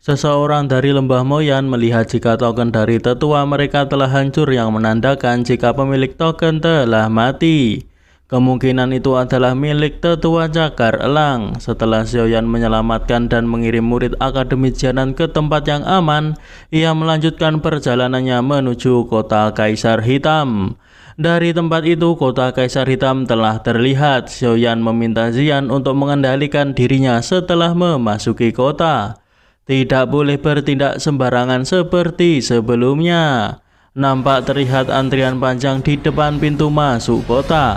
Seseorang dari lembah Moyan melihat jika token dari tetua mereka telah hancur, yang menandakan jika pemilik token telah mati. Kemungkinan itu adalah milik tetua Cakar Elang. Setelah Xiaoyan menyelamatkan dan mengirim murid Akademi Jianan ke tempat yang aman, ia melanjutkan perjalanannya menuju kota Kaisar Hitam. Dari tempat itu, kota Kaisar Hitam telah terlihat. Xiaoyan meminta Xian untuk mengendalikan dirinya setelah memasuki kota. Tidak boleh bertindak sembarangan seperti sebelumnya. Nampak terlihat antrian panjang di depan pintu masuk kota.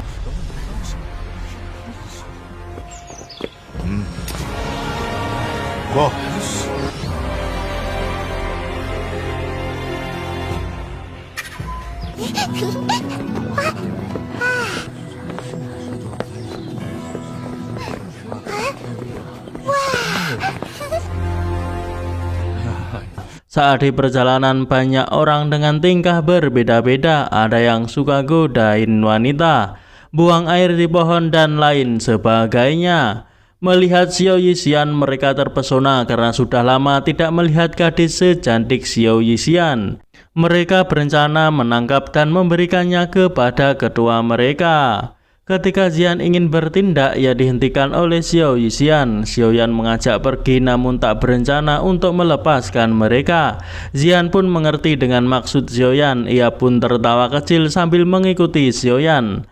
Saat di perjalanan, banyak orang dengan tingkah berbeda-beda. Ada yang suka godain wanita, buang air di pohon, dan lain sebagainya. Melihat Xiao Yixian, mereka terpesona karena sudah lama tidak melihat gadis secantik Xiao Yixian. Mereka berencana menangkap dan memberikannya kepada ketua mereka. Ketika Xian ingin bertindak, ia dihentikan oleh Xiao Yixian. Xiaoyan mengajak pergi namun tak berencana untuk melepaskan mereka. Xian pun mengerti dengan maksud Xiaoyan. Ia pun tertawa kecil sambil mengikuti Xiaoyan.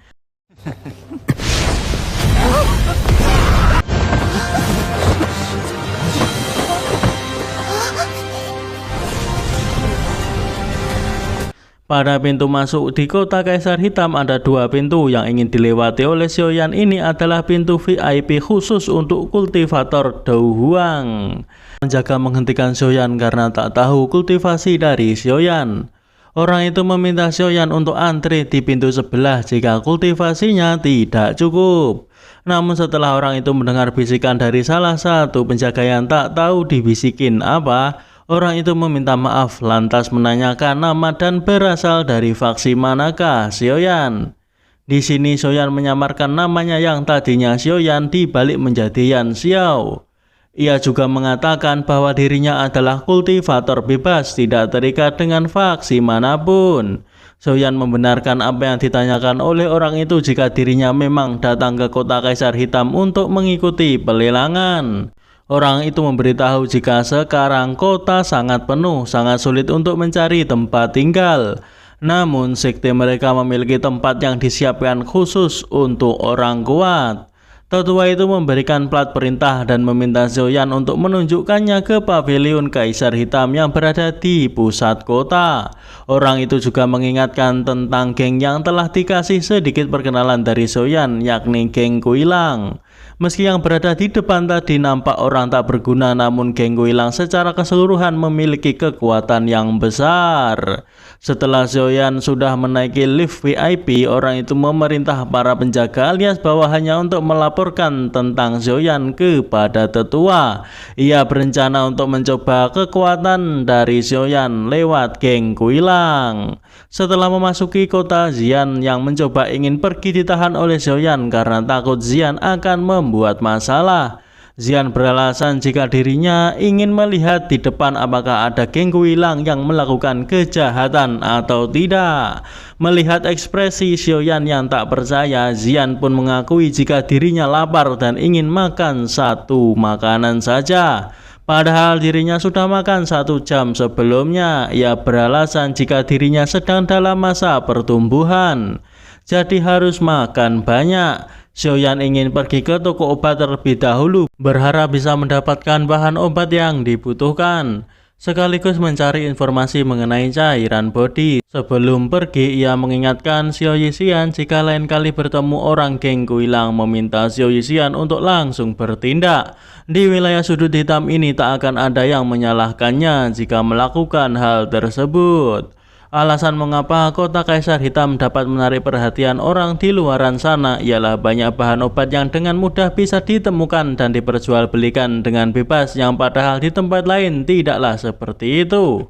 Pada pintu masuk di kota Kaisar Hitam ada dua pintu yang ingin dilewati oleh Xiaoyan. Ini adalah pintu VIP khusus untuk kultivator Dou Huang. Penjaga menghentikan Xiaoyan karena tak tahu kultivasi dari Xiaoyan. Orang itu meminta Xiaoyan untuk antri di pintu sebelah jika kultivasinya tidak cukup. Namun setelah orang itu mendengar bisikan dari salah satu penjaga yang tak tahu dibisikin apa, orang itu meminta maaf lantas menanyakan nama dan berasal dari faksi manakah Xiaoyan. Di sini Xiaoyan menyamarkan namanya yang tadinya Xiaoyan dibalik menjadi Yan Xiao. Ia juga mengatakan bahwa dirinya adalah kultivator bebas, tidak terikat dengan faksi manapun. Xiaoyan membenarkan apa yang ditanyakan oleh orang itu jika dirinya memang datang ke kota Kaisar Hitam untuk mengikuti pelelangan. Orang itu memberitahu jika sekarang kota sangat penuh, sangat sulit untuk mencari tempat tinggal. Namun sekte mereka memiliki tempat yang disiapkan khusus untuk orang kuat. Tetua itu memberikan plat perintah dan meminta Xiaoyan untuk menunjukkannya ke pavilion Kaisar Hitam yang berada di pusat kota. Orang itu juga mengingatkan tentang geng yang telah dikasih sedikit perkenalan dari Xiaoyan, yakni geng Kuilang. Meski yang berada di depan tadi nampak orang tak berguna, namun geng Kuilang secara keseluruhan memiliki kekuatan yang besar. Setelah Xiaoyan sudah menaiki lift VIP, orang itu memerintah para penjaga alias bawahannya untuk melaporkan tentang Xiaoyan kepada tetua. Ia berencana untuk mencoba kekuatan dari Xiaoyan lewat geng Kuilang. Setelah memasuki kota, Xian yang mencoba ingin pergi ditahan oleh Xiaoyan karena takut Xian akan membuat masalah. Xian beralasan jika dirinya ingin melihat di depan apakah ada geng Kuilang yang melakukan kejahatan atau tidak. Melihat ekspresi Xiaoyan yang tak percaya, Xian pun mengakui jika dirinya lapar dan ingin makan satu makanan saja. Padahal dirinya sudah makan 1 jam sebelumnya. Ia beralasan jika dirinya sedang dalam masa pertumbuhan, jadi harus makan banyak. Xiaoyan ingin pergi ke toko obat terlebih dahulu, berharap bisa mendapatkan bahan obat yang dibutuhkan, sekaligus mencari informasi mengenai cairan bodi. Sebelum pergi, ia mengingatkan Xiao Yixian jika lain kali bertemu orang geng Kuilang, meminta Xiao Yixian untuk langsung bertindak. Di wilayah sudut hitam ini tak akan ada yang menyalahkannya jika melakukan hal tersebut. Alasan mengapa kota Kaisar Hitam dapat menarik perhatian orang di luaran sana ialah banyak bahan obat yang dengan mudah bisa ditemukan dan diperjualbelikan dengan bebas, yang padahal di tempat lain tidaklah seperti itu.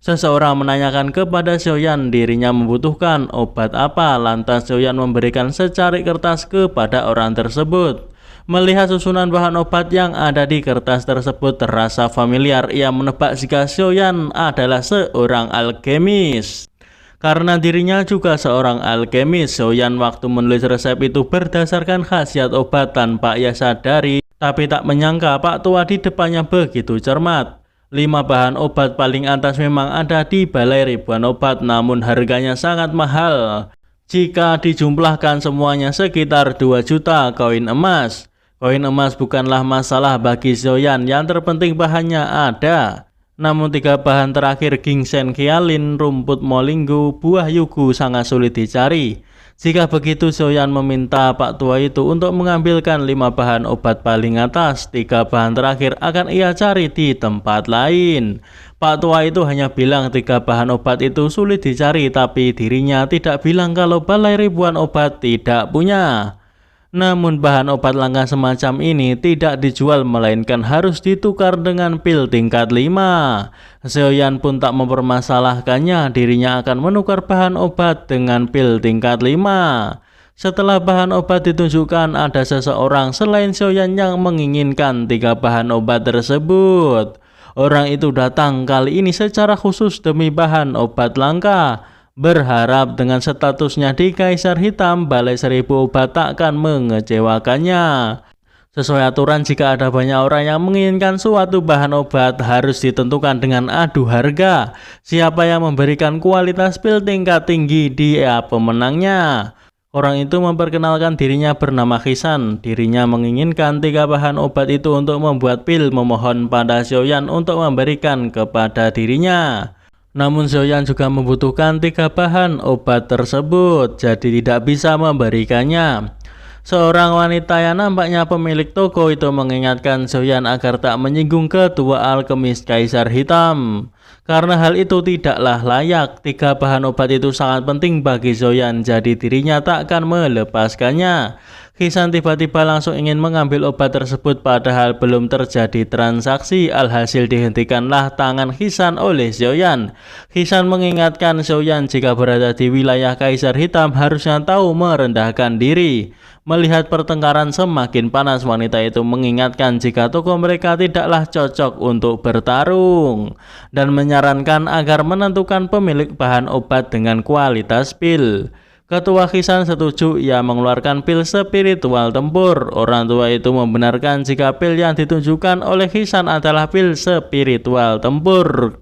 Seseorang menanyakan kepada Xiaoyan dirinya membutuhkan obat apa, lantas Xiaoyan memberikan secari kertas kepada orang tersebut. Melihat susunan bahan obat yang ada di kertas tersebut terasa familiar, ia menebak jika Xiaoyan adalah seorang alkemis. Karena dirinya juga seorang alkemis, Xiaoyan waktu menulis resep itu berdasarkan khasiat obat tanpa ia sadari, tapi tak menyangka Pak Tua di depannya begitu cermat. 5 bahan obat paling atas memang ada di balai ribuan obat, namun harganya sangat mahal. Jika dijumlahkan semuanya sekitar 2 juta koin emas. Koin emas bukanlah masalah bagi Xiaoyan, yang terpenting bahannya ada. Namun 3 bahan terakhir, ginseng Qialin, rumput molingo, buah yugu sangat sulit dicari. Jika begitu, Xiaoyan meminta Pak Tua itu untuk mengambilkan 5 bahan obat paling atas. 3 bahan terakhir akan ia cari di tempat lain. Pak Tua itu hanya bilang 3 bahan obat itu sulit dicari, tapi dirinya tidak bilang kalau balai ribuan obat tidak punya. Namun bahan obat langka semacam ini tidak dijual, melainkan harus ditukar dengan pil tingkat 5. Xiaoyan pun tak mempermasalahkannya, dirinya akan menukar bahan obat dengan pil tingkat 5. Setelah bahan obat ditunjukkan, ada seseorang selain Xiaoyan yang menginginkan 3 bahan obat tersebut. Orang itu datang kali ini secara khusus demi bahan obat langka. Berharap dengan statusnya di Kaisar Hitam, Balai 1000 Obat takkan mengecewakannya. Sesuai aturan, jika ada banyak orang yang menginginkan suatu bahan obat, harus ditentukan dengan adu harga. Siapa yang memberikan kualitas pil tingkat tinggi, dia pemenangnya. Orang itu memperkenalkan dirinya bernama Qisan. Dirinya menginginkan 3 bahan obat itu untuk membuat pil, memohon pada Xiaoyan untuk memberikan kepada dirinya. Namun Xiaoyan juga membutuhkan 3 bahan obat tersebut, jadi tidak bisa memberikannya. Seorang wanita yang nampaknya pemilik toko itu mengingatkan Xiaoyan agar tak menyinggung ketua alkemis Kaisar Hitam. Karena hal itu tidaklah layak, 3 bahan obat itu sangat penting bagi Xiaoyan, jadi dirinya tak akan melepaskannya. Qisan tiba-tiba langsung ingin mengambil obat tersebut padahal belum terjadi transaksi. Alhasil dihentikanlah tangan Qisan oleh Xiaoyan. Qisan mengingatkan Xiaoyan jika berada di wilayah Kaisar Hitam harusnya tahu merendahkan diri. Melihat pertengkaran semakin panas, wanita itu mengingatkan jika toko mereka tidaklah cocok untuk bertarung dan menyarankan agar menentukan pemilik bahan obat dengan kualitas pil. Ketua Qisan setuju, ia mengeluarkan pil spiritual tempur. Orang tua itu membenarkan jika pil yang ditunjukkan oleh Qisan adalah pil spiritual tempur.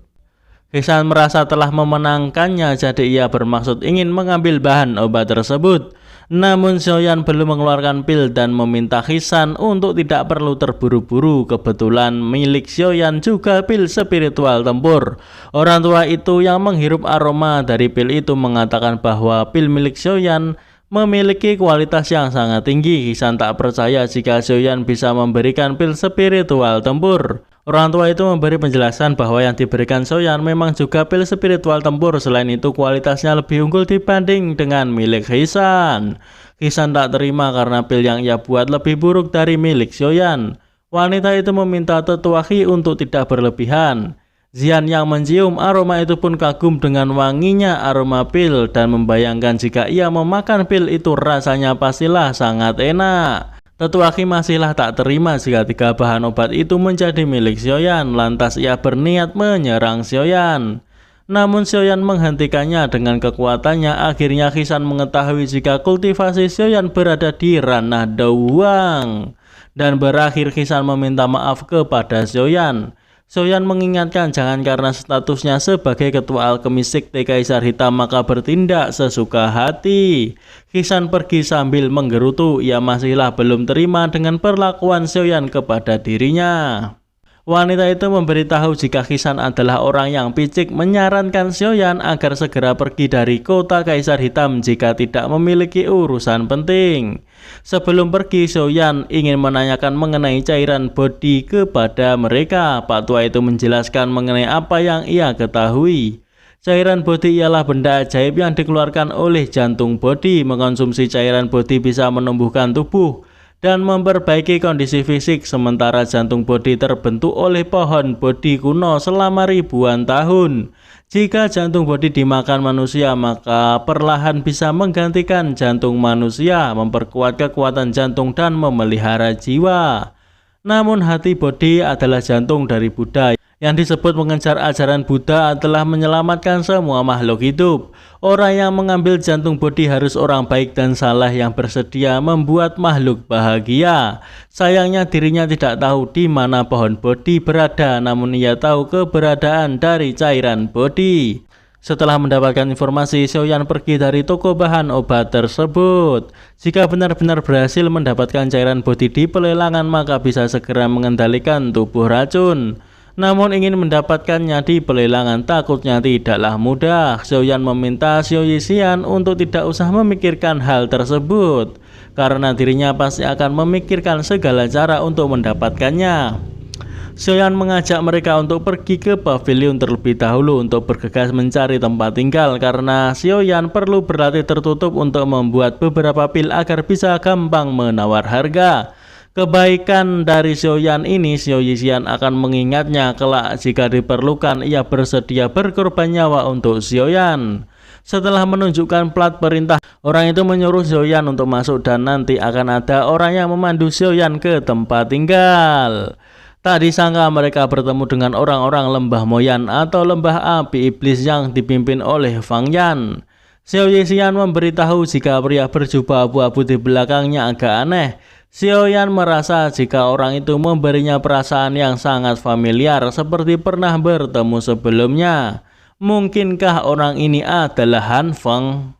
Qisan merasa telah memenangkannya, jadi ia bermaksud ingin mengambil bahan obat tersebut. Namun Xiaoyan belum mengeluarkan pil dan meminta Qisan untuk tidak perlu terburu-buru. Kebetulan milik Xiaoyan juga pil spiritual tempur. Orang tua itu yang menghirup aroma dari pil itu mengatakan bahwa pil milik Xiaoyan memiliki kualitas yang sangat tinggi. Qisan tak percaya jika Xiaoyan bisa memberikan pil spiritual tempur. Orang tua itu memberi penjelasan bahwa yang diberikan Xiaoyan memang juga pil spiritual tempur. Selain itu kualitasnya lebih unggul dibanding dengan milik Qisan. Qisan tak terima karena pil yang ia buat lebih buruk dari milik Xiaoyan. Wanita itu meminta tetua Qi untuk tidak berlebihan. Xian yang mencium aroma itu pun kagum dengan wanginya aroma pil dan membayangkan jika ia memakan pil itu rasanya pastilah sangat enak. Tetua Qi masihlah tak terima jika 3 bahan obat itu menjadi milik Xiaoyan. Lantas ia berniat menyerang Xiaoyan. Namun Xiaoyan menghentikannya dengan kekuatannya. Akhirnya Qisan mengetahui jika kultivasi Xiaoyan berada di ranah Douhuang. Dan berakhir Qisan meminta maaf kepada Xiaoyan. Xiaoyan mengingatkan jangan karena statusnya sebagai ketua alkemis sekte Kaisar Hitam maka bertindak sesuka hati. Qisan pergi sambil menggerutu, ia masihlah belum terima dengan perlakuan Xiaoyan kepada dirinya. Wanita itu memberitahu jika Qisan adalah orang yang picik, menyarankan Xiaoyan agar segera pergi dari kota Kaisar Hitam jika tidak memiliki urusan penting. Sebelum pergi, Xiaoyan ingin menanyakan mengenai cairan bodi kepada mereka. Pak tua itu menjelaskan mengenai apa yang ia ketahui. Cairan bodi ialah benda ajaib yang dikeluarkan oleh jantung bodi. Mengonsumsi cairan bodi bisa menumbuhkan tubuh dan memperbaiki kondisi fisik, sementara jantung bodi terbentuk oleh pohon bodi kuno selama ribuan tahun. Jika jantung bodi dimakan manusia, maka perlahan bisa menggantikan jantung manusia, memperkuat kekuatan jantung dan memelihara jiwa. Namun hati bodi adalah jantung dari Buddha. Yang disebut mengejar ajaran Buddha adalah menyelamatkan semua makhluk hidup. Orang yang mengambil jantung bodi harus orang baik dan saleh yang bersedia membuat makhluk bahagia. Sayangnya dirinya tidak tahu di mana pohon bodi berada, namun ia tahu keberadaan dari cairan bodi. Setelah mendapatkan informasi, Xiaoyan pergi dari toko bahan obat tersebut. Jika benar-benar berhasil mendapatkan cairan bodi di pelelangan, maka bisa segera mengendalikan tubuh racun. Namun ingin mendapatkannya di pelelangan takutnya tidaklah mudah. Xiaoyan meminta Xiao Yixian untuk tidak usah memikirkan hal tersebut, karena dirinya pasti akan memikirkan segala cara untuk mendapatkannya. Xiaoyan mengajak mereka untuk pergi ke pavilion terlebih dahulu untuk bergegas mencari tempat tinggal, karena Xiaoyan perlu berlatih tertutup untuk membuat beberapa pil agar bisa gampang menawar harga. Kebaikan dari Xiaoyan ini, Xiao Yixian akan mengingatnya kelak jika diperlukan ia bersedia berkorban nyawa untuk Xiaoyan. Setelah menunjukkan plat perintah, orang itu menyuruh Xiaoyan untuk masuk dan nanti akan ada orang yang memandu Xiaoyan ke tempat tinggal. Tak disangka mereka bertemu dengan orang-orang lembah Moyan atau lembah api iblis yang dipimpin oleh Fang Yan. Xiao Yixian memberitahu jika pria berjubah abu-abu di belakangnya agak aneh. Xiaoyan merasa jika orang itu memberinya perasaan yang sangat familiar, seperti pernah bertemu sebelumnya. Mungkinkah orang ini adalah Han Feng?